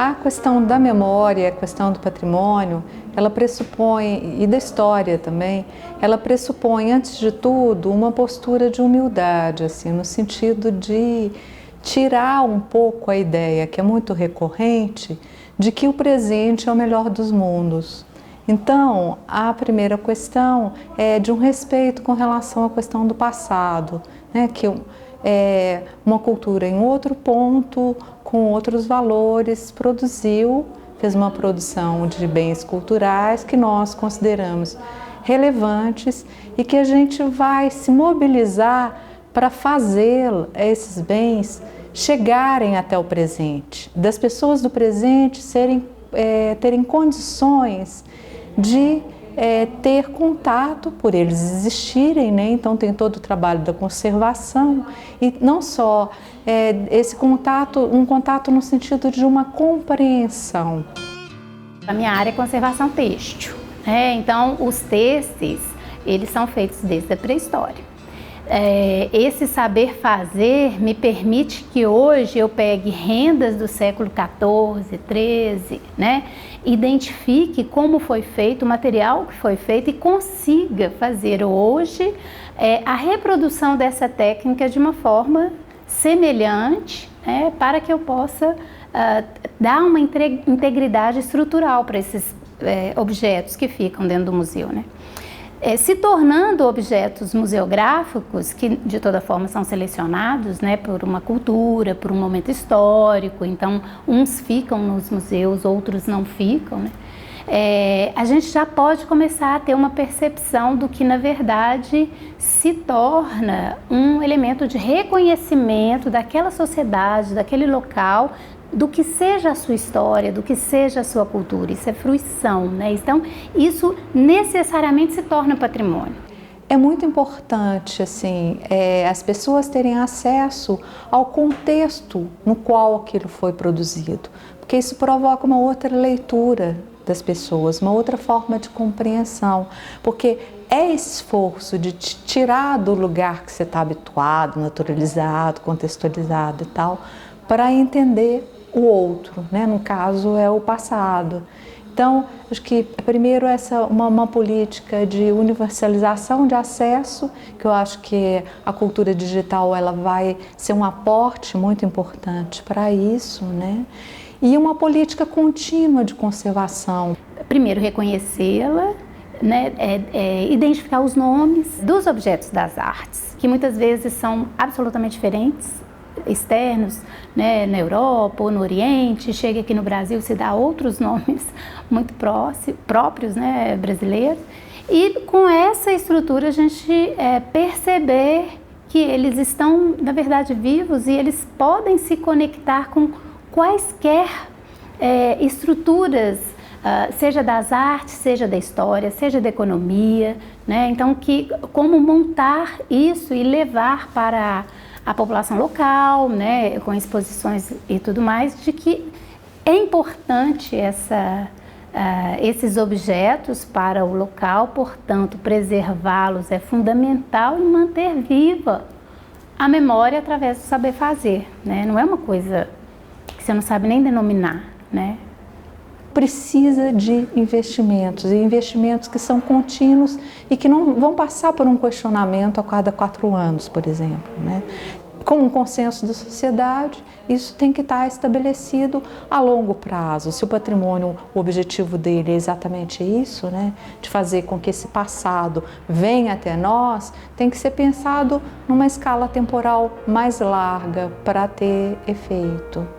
A questão da memória, a questão do patrimônio, ela pressupõe, e da história também, ela pressupõe, antes de tudo, uma postura de humildade, assim, no sentido de tirar um pouco a ideia, que é muito recorrente, de que o presente é o melhor dos mundos. Então, a primeira questão é de um respeito com relação à questão do passado, né? Que é uma cultura em outro ponto, com outros valores, fez uma produção de bens culturais que nós consideramos relevantes e que a gente vai se mobilizar para fazer esses bens chegarem até o presente, das pessoas do presente terem condições de ter contato, por eles existirem, né? Então tem todo o trabalho da conservação e não só esse contato, um contato no sentido de uma compreensão. A minha área é conservação têxtil, né? Então os têxteis, eles são feitos desde a pré-história. Esse saber fazer me permite que hoje eu pegue rendas do século XIV, XIII, né? Identifique como foi feito, o material que foi feito e consiga fazer hoje a reprodução dessa técnica de uma forma semelhante, né? Para que eu possa dar uma integridade estrutural para esses objetos que ficam dentro do museu, né? Se tornando objetos museográficos, que de toda forma são selecionados, né, por uma cultura, por um momento histórico, então uns ficam nos museus, outros não ficam, né? A gente já pode começar a ter uma percepção do que na verdade se torna um elemento de reconhecimento daquela sociedade, daquele local, do que seja a sua história, do que seja a sua cultura. Isso é fruição, né? Então, isso necessariamente se torna patrimônio. É muito importante, assim, as pessoas terem acesso ao contexto no qual aquilo foi produzido, porque isso provoca uma outra leitura das pessoas, uma outra forma de compreensão, porque é esse esforço de te tirar do lugar que você está habituado, naturalizado, contextualizado e tal, para entender o outro, né? No caso é o passado. Então, acho que primeiro uma política de universalização de acesso, que eu acho que a cultura digital ela vai ser um aporte muito importante para isso, né? E uma política contínua de conservação. Primeiro reconhecê-la, né? Identificar os nomes dos objetos das artes, que muitas vezes são absolutamente diferentes, externos, né, na Europa ou no Oriente, chega aqui no Brasil, se dá outros nomes muito próprios, né, brasileiros, e com essa estrutura a gente perceber que eles estão, na verdade, vivos e eles podem se conectar com quaisquer estruturas, seja das artes, seja da história, seja da economia, né? Então, como montar isso e levar para a população local, né, com exposições e tudo mais, de que é importante esses objetos para o local, portanto, preservá-los é fundamental e manter viva a memória através do saber fazer, né? Não é uma coisa que você não sabe nem denominar, né? Precisa de investimentos, e investimentos que são contínuos e que não vão passar por um questionamento a cada 4 anos, por exemplo, né? Com um consenso da sociedade, isso tem que estar estabelecido a longo prazo. Se o patrimônio, o objetivo dele é exatamente isso, né? De fazer com que esse passado venha até nós, tem que ser pensado numa escala temporal mais larga para ter efeito.